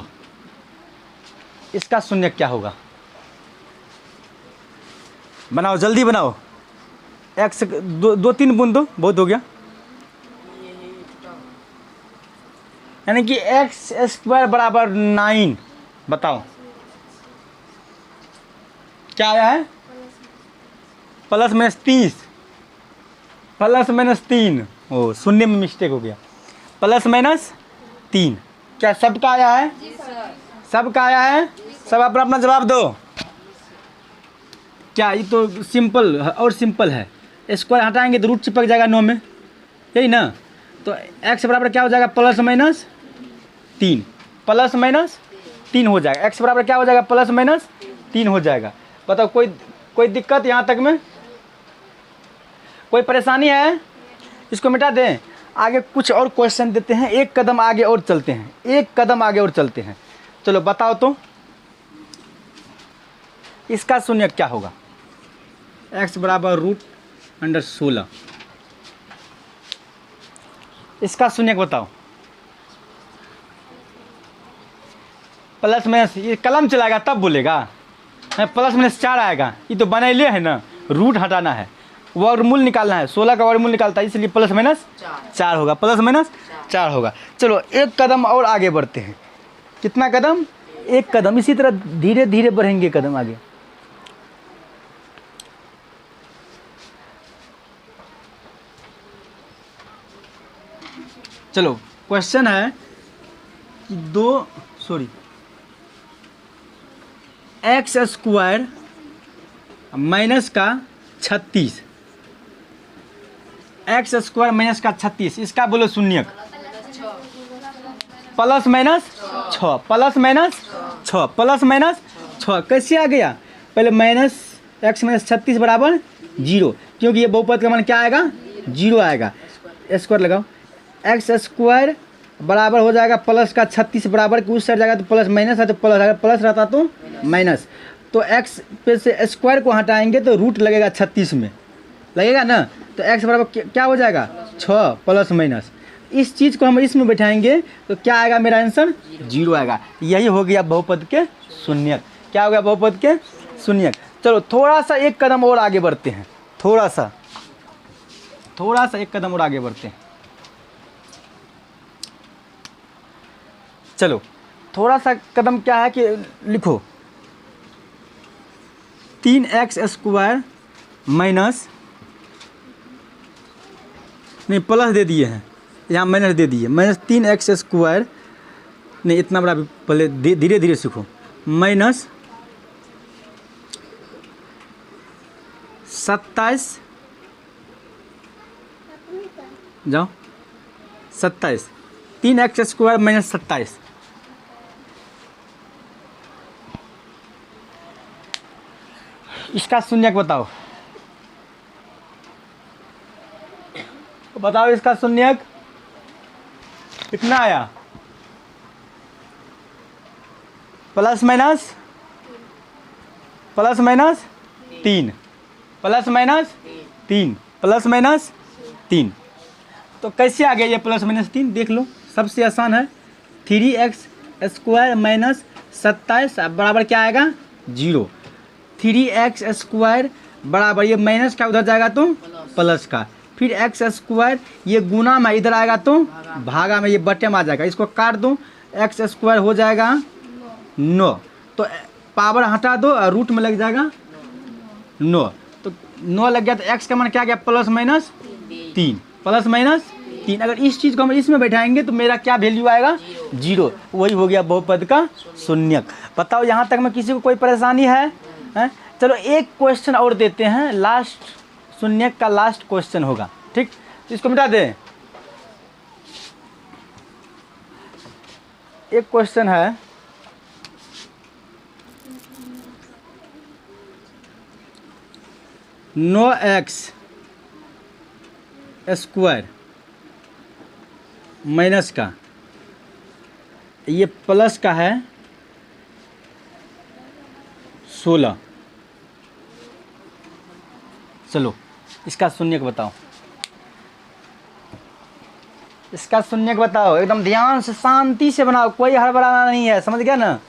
इसका शून्य क्या होगा? बनाओ जल्दी बनाओ। एक्स 2-3 बूंद दो, बहुत हो गया। यानी कि एक्स स्क्वायर बराबर 9। बताओ क्या आया है? Plus minus 30, plus minus 3। ओ शून्य में मिस्टेक हो गया। प्लस माइनस 3 क्या सबका आया है? सबका आया है। सब अपना अपना जवाब दो। क्या ये तो सिंपल और सिंपल है। स्क्वायर हटाएंगे तो रूट चिपक जाएगा 9 में, यही ना? तो एक्स बराबर क्या हो जाएगा? प्लस माइनस 3, प्लस माइनस 3 हो जाएगा। एक्स बराबर क्या हो जाएगा? प्लस माइनस 3 हो जाएगा। बताओ कोई दिक्कत यहाँ तक में? कोई परेशानी है? इसको मिटा दें, आगे कुछ और क्वेश्चन देते हैं। एक कदम आगे और चलते हैं, एक कदम आगे और चलते हैं। चलो बताओ तो इसका शून्य क्या होगा? एक्स बराबर रूट अंडर 16, इसका शून्य बताओ। प्लस माइनस ये कलम चलाएगा तब बोलेगा। प्लस माइनस 4 आएगा, ये तो बनैले है ना, रूट हटाना है, वर्गमूल निकालना है। 16 का वर्गमूल निकालता है, इसलिए प्लस माइनस 4 होगा, प्लस माइनस 4 होगा। चलो एक कदम और आगे बढ़ते हैं। कितना कदम? एक कदम। इसी तरह धीरे धीरे बढ़ेंगे कदम आगे। चलो क्वेश्चन है कि एक्स स्क्वायर माइनस का 36, एक्स स्क्वायर माइनस का 36, इसका बोलो शून्य। Plus minus 6, plus minus 6, plus minus 6 कैसे आ गया? पहले माइनस एक्स माइनस 36 बराबर 0, क्योंकि ये बहुपद का मान क्या आएगा? 0 आएगा। स्क्वायर लगाओ। एक्स स्क्वायर बराबर हो जाएगा प्लस का 36 बराबर कि उस साइड जाएगा तो प्लस माइनस है, तो प्लस, अगर प्लस रहता तो माइनस। तो x पे से स्क्वायर को हटाएंगे तो रूट लगेगा 36 में, लगेगा ना। तो x बराबर क्या हो जाएगा 6 प्लस माइनस। इस चीज़ को हम इसमें बैठाएंगे तो क्या आएगा, मेरा आंसर 0 आएगा। यही हो गया बहुपद के शून्यक। क्या हो गया, बहुपद के शून्यक। चलो थोड़ा सा एक कदम और आगे बढ़ते हैं, थोड़ा सा एक कदम और आगे बढ़ते हैं। चलो थोड़ा सा कदम क्या है कि लिखो 3x स्क्वायर माइनस, नहीं प्लस दे दिए हैं, यहाँ माइनस दे दिए, माइनस 3x स्क्वायर, नहीं इतना बड़ा पहले धीरे धीरे सीखो, माइनस 27, जाओ 27, 3x स्क्वायर माइनस 27। इसका शून्यक बताओ, बताओ इसका शून्यक कितना आया, plus minus 3, plus minus 3, plus minus 3। तो कैसे आ गया ये प्लस माइनस 3, देख लो, सबसे आसान है। 3x स्क्वायर माइनस 27 बराबर क्या आएगा 0। 3x स्क्वायर बराबर ये माइनस का उधर जाएगा तो प्लस का, फिर x स्क्वायर ये गुना में इधर आएगा तो भागा में, ये बटे में आ जाएगा। इसको काट दो, x स्क्वायर हो जाएगा 9, तो पावर हटा दो और रूट में लग जाएगा 9, तो 9 लग गया। तो x का मान क्या गया, प्लस माइनस 3, प्लस माइनस 3। अगर इस चीज़ को हम इसमें बैठाएंगे तो मेरा क्या वैल्यू आएगा 0। वही हो गया बहुपद का शून्यक। बताओ यहाँ तक में किसी को कोई परेशानी है? चलो एक क्वेश्चन और देते हैं, लास्ट शून्यक का लास्ट क्वेश्चन होगा, ठीक। तो इसको मिटा दें। एक क्वेश्चन है, नो एक्स स्क्वायर माइनस का, ये प्लस का है 16। चलो इसका शून्यक बताओ, इसका शून्यक बताओ, एकदम ध्यान से शांति से बनाओ, कोई हड़बड़ाना नहीं है, समझ गया ना,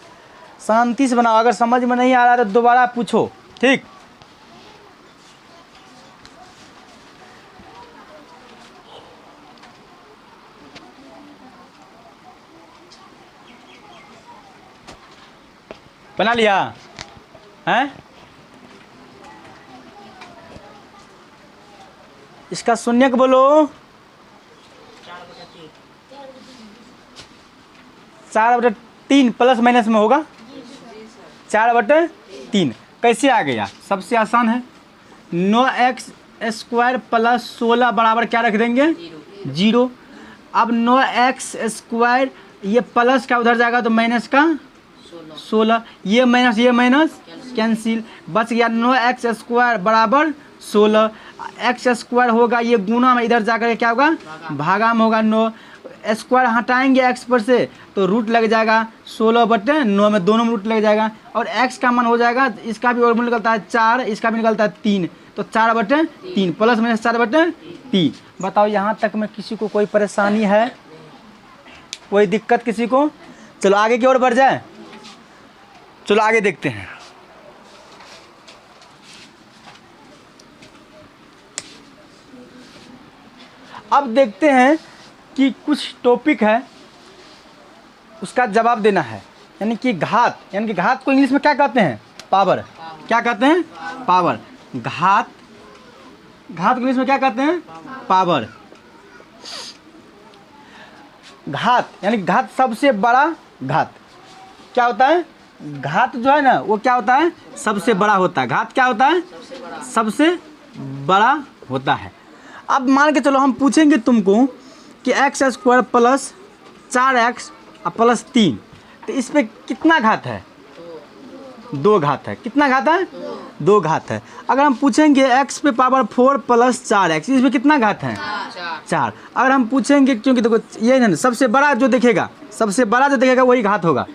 शांति से बनाओ। अगर समझ में नहीं आ रहा तो दोबारा पूछो, ठीक। बना लिया हैं? इसका शून्यक बोलो, 4/3 प्लस माइनस में होगा 4/3। कैसे आ गया, सबसे आसान है, 9x स्क्वायर प्लस 16 बराबर क्या रख देंगे 0। अब 9x स्क्वायर ये प्लस का उधर जाएगा तो माइनस का 16, ये माइनस कैंसिल, बच गया 9x स्क्वायर बराबर 16। x स्क्वायर होगा ये गुना में इधर जाकर क्या होगा भागा में होगा 9, स्क्वायर हटाएंगे x पर से तो रूट लग जाएगा 16/9 में, दोनों में रूट लग जाएगा। और x का मान हो जाएगा, इसका भी और निकलता है 4, इसका भी निकलता है 3, तो 4/3 प्लस माइनस 4/3। बताओ यहाँ तक में किसी को कोई परेशानी है, कोई दिक्कत किसी को? चलो आगे की ओर बढ़ जाए, चलो आगे देखते हैं। अब देखते हैं कि कुछ टॉपिक है उसका जवाब देना है, यानी कि घात, यानी कि घात को इंग्लिश में क्या कहते हैं, पावर। क्या कहते हैं, पावर। घात को इंग्लिश में क्या कहते हैं, पावर। घात यानी घात सबसे बड़ा घात क्या होता है, घात जो है ना वो क्या होता है, सबसे बड़ा होता है। घात क्या होता है, सबसे बड़ा होता है। अब मान के चलो हम पूछेंगे तुमको कि x square plus 4x plus 3, तो इस पर कितना घात है, 2 घात है। कितना घात है, 2 घात है। अगर हम पूछेंगे x पे पावर 4 प्लस 4x, इसमें कितना घात है, 4। अगर हम पूछेंगे, क्योंकि देखो ये ना सबसे बड़ा जो देखेगा, सबसे बड़ा जो देखेगा वही घात होगा,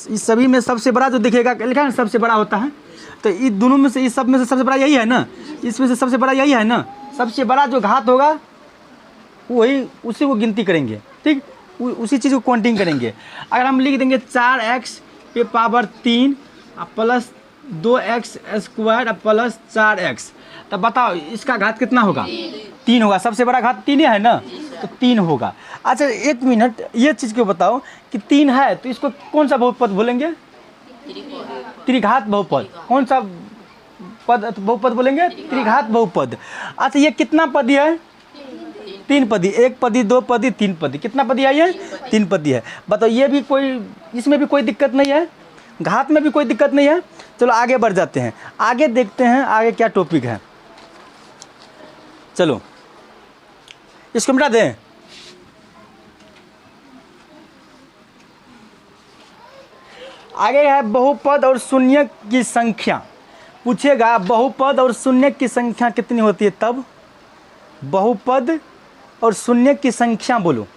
इस सभी में सबसे बड़ा जो दिखेगा, लिखा है सबसे बड़ा होता है, तो इस दोनों में से, इस सब में से सबसे बड़ा यही है ना, इसमें से सबसे बड़ा यही है ना। सबसे बड़ा जो घात होगा वही, उसी को गिनती करेंगे, ठीक, उसी चीज़ को काउंटिंग करेंगे। अगर हम लिख देंगे 4x पे power 3 plus 2x square plus 4x, तब बताओ इसका घात कितना होगा? 3 होगा। सबसे बड़ा घात 3 है ना, तो 3 होगा। अच्छा एक मिनट, ये चीज़ क्यों बताओ कि 3 है तो इसको कौन सा बहुपद बोलेंगे? त्रिघात बहुपद। कौन सा पद बहुपद बोलेंगे? त्रिघात बहुपद। अच्छा ये कितना पदी है? 3 पदी, 1 पदी, 2 पदी, 3 पदी। कितना पदी है ये? 3 पदी है। बताओ ये भी कोई, इसमें भी कोई दिक्कत नहीं है, घात में भी कोई दिक्कत नहीं है। चलो आगे बढ़ जाते हैं, आगे देखते हैं आगे क्या टॉपिक है। चलो इसको मिटा दें। आगे है बहुपद और शून्य की संख्या। पूछेगा बहुपद और शून्य की संख्या कितनी होती है, तब बहुपद और शून्य की संख्या बोलो।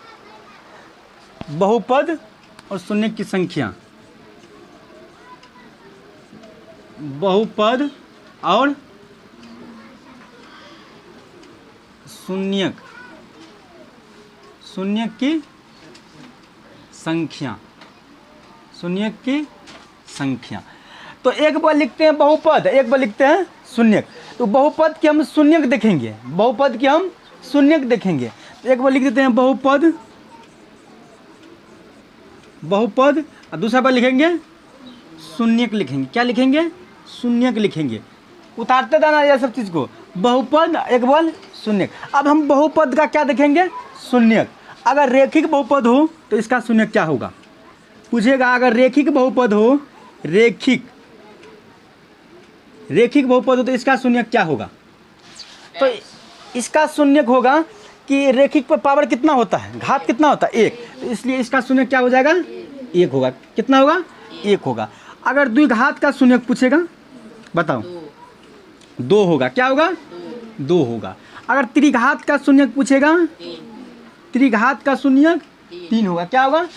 बहुपद और शून्य की संख्या, बहुपद और शून्य की संख्या, शून्य की संख्या। तो एक बार लिखते हैं बहुपद, एक बार लिखते हैं शून्य। तो बहुपद की हम शून्य देखेंगे, बहुपद की हम शून्य देखेंगे। तो एक बार लिख देते हैं बहुपद, बहुपद, और दूसरा बार लिखेंगे शून्य लिखेंगे। क्या लिखेंगे? शून्य लिखेंगे। उतारते जाना ये सब चीज़ को। बहुपद एक बार शून्य। अब हम बहुपद का क्या देखेंगे? शून्य। अगर रेखिक बहुपद हो तो इसका शून्य क्या होगा? पूछेगा अगर रेखिक बहुपद हो, रेखिक बहुपद हो तो इसका शून्य क्या होगा? तो इसका शून्य होगा कि रेखिक पर पावर कितना होता है, घात कितना होता है? 1। तो इसलिए इसका शून्य क्या हो जाएगा? 1 होगा। कितना होगा? 1 होगा। अगर द्विघात का शून्य पूछेगा, बताओ 2 होगा। क्या होगा? 2 होगा। अगर त्रिघात का शून्य पूछेगा, त्रिघात का शून्य 3 होगा। क्या होगा?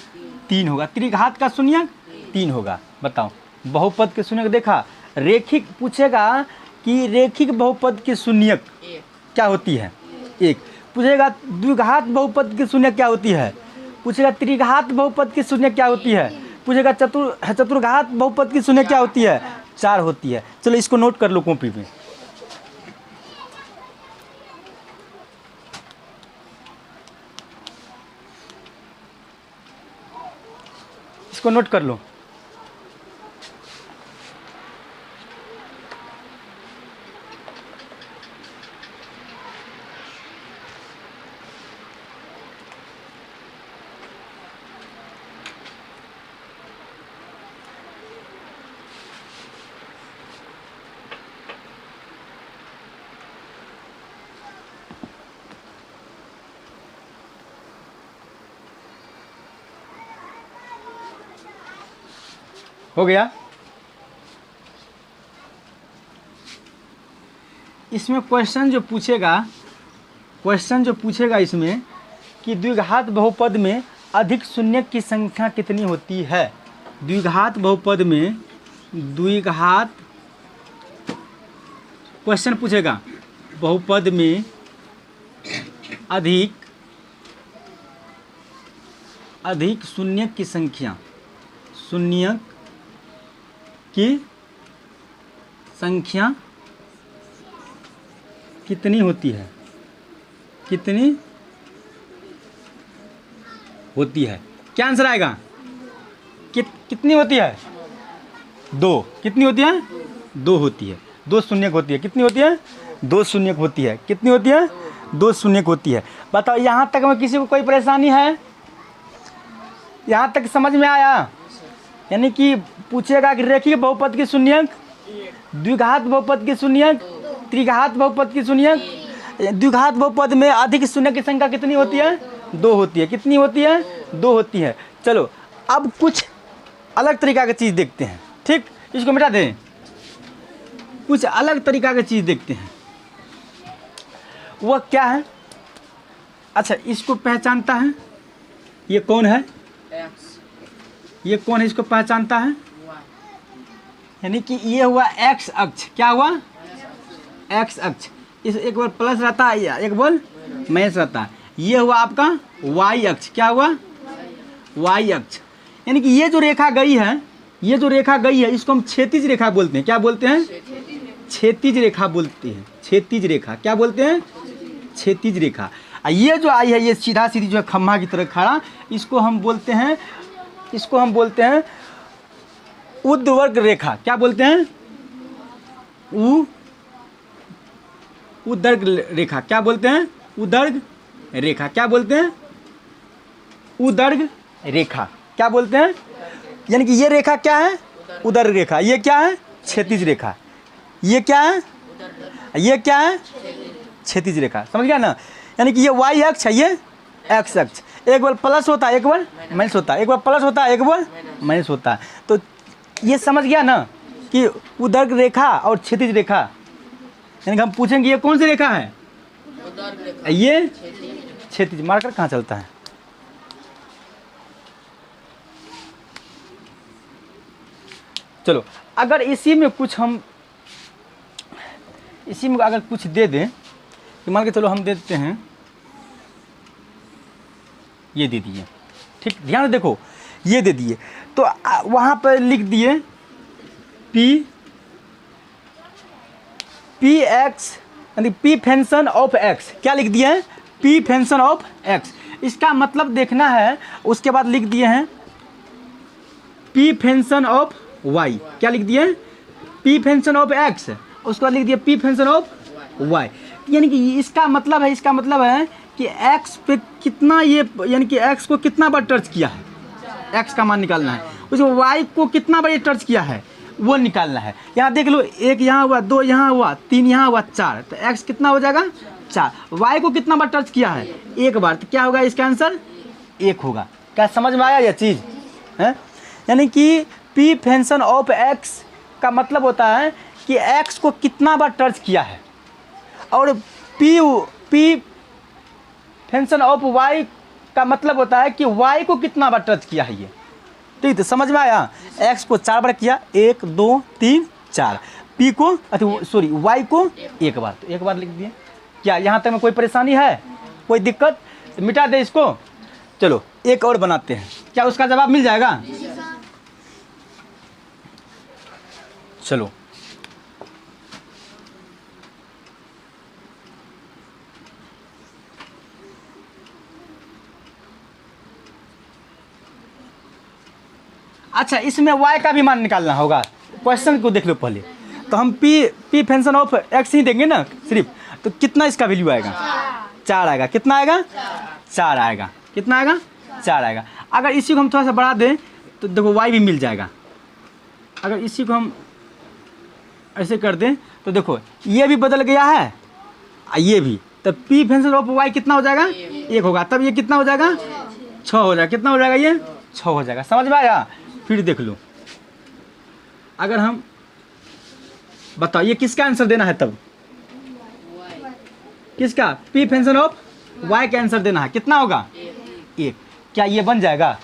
3 होगा। त्रिघात का शून्य 3 होगा। बताओ बहुपद के शून्य देखा। रेखिक पूछेगा कि रेखिक बहुपद की शून्य क्या होती है? 1। पूछेगा द्विघात बहुपद की शून्य क्या होती है? पूछेगा त्रिघात बहुपद की शून्य क्या होती है? पूछेगा चतुर्घात बहुपद की शून्य क्या होती है? 4 होती है। चलो इसको नोट कर लो कॉपी में। इसको नोट कर लो। हो गया? इसमें क्वेश्चन जो पूछेगा इसमें कि द्विघात बहुपद में अधिक शून्य की संख्या कितनी होती है? द्विघात बहुपद में, द्विघात क्वेश्चन पूछेगा बहुपद में अधिक शून्य की संख्या, शून्य की संख्या कितनी होती है? कितनी होती है? क्या आंसर आएगा? कितनी होती है? 2। कितनी होती है? 2 होती है। 2 शून्य होती है। कितनी होती है? 2 शून्य होती है। कितनी होती है? 2 शून्य होती है। बताओ यहाँ तक में किसी को कोई परेशानी है? यहाँ तक समझ में आया? यानी कि पूछेगा कि रेखिक बहुपद की शून्य, द्विघात बहुपद की शून्य, त्रिघात बहुपद की शून्य। द्विघात बहुपद में अधिक शून्य की संख्या कितनी होती है? 2 होती है। कितनी होती है? 2 होती है। चलो अब कुछ अलग तरीका की चीज़ देखते हैं। ठीक, इसको मिटा दें। कुछ अलग तरीका की चीज़ देखते हैं। वह क्या है? अच्छा इसको पहचानता है? ये कौन है? ये कौन है, इसको पहचानता है? यानी कि ये हुआ एक्स अक्ष, क्या हुआ? एक्स अक्ष। इस एक बार प्लस रहता है या एक बार माइनस रहता है। ये हुआ आपका वाई अक्ष, क्या हुआ? वाई अक्ष। यानी कि ये जो रेखा गई है, ये जो रेखा गई है इसको हम क्षैतिज रेखा बोलते हैं। क्या बोलते हैं? क्षैतिज रेखा बोलते हैं। क्षैतिज रेखा क्या बोलते हैं? क्षैतिज रेखा। ये जो आई है ये सीधा सीधी जो है खम्भा की तरह खड़ा, इसको हम बोलते हैं, इसको हम बोलते हैं ऊर्ध्वर्ग रेखा। क्या बोलते हैं? उदर्ग रेखा। क्या बोलते हैं? उदर्ग रेखा। क्या बोलते हैं? उदर्ग रेखा। क्या बोलते हैं? यानी कि ये रेखा क्या है? उदर्ग रेखा। ये क्या है? क्षैतिज रेखा। ये क्या है? ये क्या है? क्षैतिज रेखा। समझ गया ना? यानी कि ये वाई अक्ष है, ये एक्स अक्ष। एक बार प्लस होता है, एक बार माइनस होता है, एक बार प्लस होता है, एक बार माइनस होता है। तो ये समझ गया ना कि उदर्ग रेखा और क्षैतिज रेखा। यानी कि हम पूछेंगे ये कौन सी रेखा है? ये क्षैतिज। मार्कर कहाँ चलता है? चलो, अगर इसी में कुछ हम, इसी में अगर कुछ दे दें, तो मान के चलो हम देते हैं, ये दे दिए, ठीक, ध्यान से देखो, ये दे दिए तो वहाँ पर लिख दिए पी एक्स, यानी पी फंक्शन ऑफ एक्स। क्या लिख दिए हैं? P function of x. इसका मतलब देखना है। उसके बाद लिख दिए हैं पी फंक्शन ऑफ वाई। क्या लिख दिए? P function of x. उसके बाद लिख दिया पी फंक्शन ऑफ वाई। यानी कि इसका मतलब है, इसका मतलब है कि एक्स पे कितना ये, यानी कि एक्स को कितना बार टच किया है, एक्स का मान निकालना है। उसको वाई को कितना बार ये टच किया है वो निकालना है। यहाँ देख लो, एक यहाँ हुआ, दो यहाँ हुआ, तीन यहाँ हुआ, चार, तो एक्स कितना हो जाएगा? 4। वाई को कितना बार टच किया है? एक बार, तो क्या होगा इसका आंसर? 1 होगा। क्या समझ में आया यह चीज़ है? यानी कि पी फंक्शन ऑफ एक्स का मतलब होता है कि एक्स को कितना बार टच किया है, और पी फंक्शन ऑफ वाई का मतलब होता है कि वाई को कितना बार टच किया है ये। ठीक, तो समझ में आया? एक्स को 4 बार किया, 1 2 3 4, पी को सॉरी वाई को 1 बार, तो 1 बार लिख दिए। क्या यहाँ तक में कोई परेशानी है, कोई दिक्कत? मिटा दे इसको। चलो एक और बनाते हैं, क्या उसका जवाब मिल जाएगा? चलो अच्छा, इसमें y का भी मान निकालना होगा। क्वेश्चन को देख लो पहले। तो हम पी फंक्शन ऑफ एक्स ही देंगे ना सिर्फ, तो कितना इसका वैल्यू आएगा? 4 आएगा। कितना आएगा? 4 आएगा। कितना आएगा? 4 आएगा। अगर इसी को हम थोड़ा सा बढ़ा दें तो देखो y भी मिल जाएगा। अगर इसी को हम ऐसे कर दें तो देखो ये भी बदल गया है, ये भी, तब पी फंक्शन ऑफ y कितना हो जाएगा? 1 होगा। तब ये कितना हो जाएगा? 6 हो जाएगा। कितना हो जाएगा? ये 6 हो जाएगा। समझ में आया? फिर देख लो, अगर हम बताओ ये किसका आंसर देना है? तब किसका? पी फंक्शन ऑफ वाई का आंसर देना है। कितना होगा? 1। क्या ये बन जाएगा?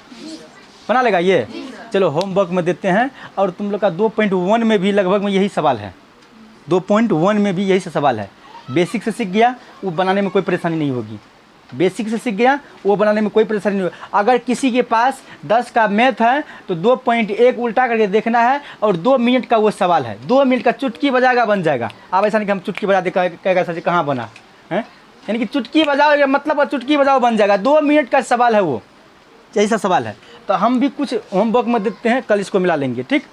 बना लेगा ये? चलो होमवर्क में देते हैं। और तुम लोग का 2.1 में भी लगभग में यही सवाल है। 2.1 में भी यही सवाल है। बेसिक से सीख गया वो बनाने में कोई परेशानी नहीं होगी। बेसिक से सीख गया वो बनाने में कोई परेशानी नहीं होगी। अगर किसी के पास 10 का मैथ है तो 2.1 उल्टा करके देखना है, और 2 मिनट का वो सवाल है। 2 मिनट का चुटकी बजाएगा बन जाएगा। अब ऐसा नहीं कि हम चुटकी बजा दे कहेगा सर जी कहाँ बना है, यानी कि चुटकी बजाओ मतलब चुटकी बजाओ बन जाएगा। 2 मिनट का सवाल है वो, ऐसा सवाल है। तो हम भी कुछ होमवर्क में देते हैं, कल इसको मिला लेंगे। ठीक,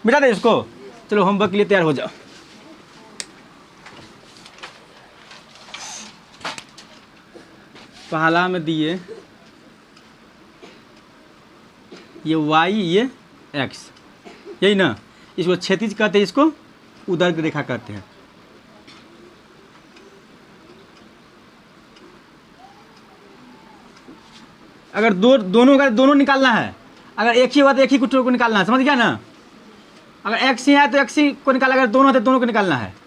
मिटा दे इसको। चलो होमवर्क के लिए तैयार हो जाओ। पहला में दिए ये y, ये x, यही ना। इसको क्षैतिज कहते हैं, इसको उदर्ग रेखा कहते हैं। अगर दोनों निकालना है, अगर एक ही हुआ तो एक ही को निकालना है। समझ गया ना? अगर x ही है तो x ही को निकालना, अगर दोनों है तो दोनों को निकालना है।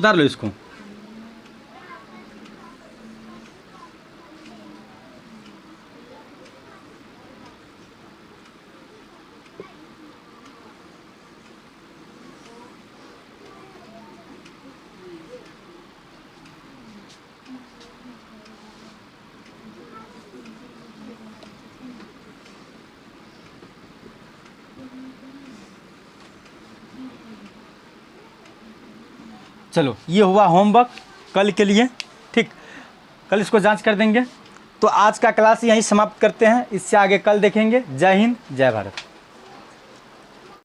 उतार लो इसको। चलो ये हुआ होमवर्क कल के लिए, ठीक। कल इसको जांच कर देंगे। तो आज का क्लास यहीं समाप्त करते हैं, इससे आगे कल देखेंगे। जय हिंद, जय भारत।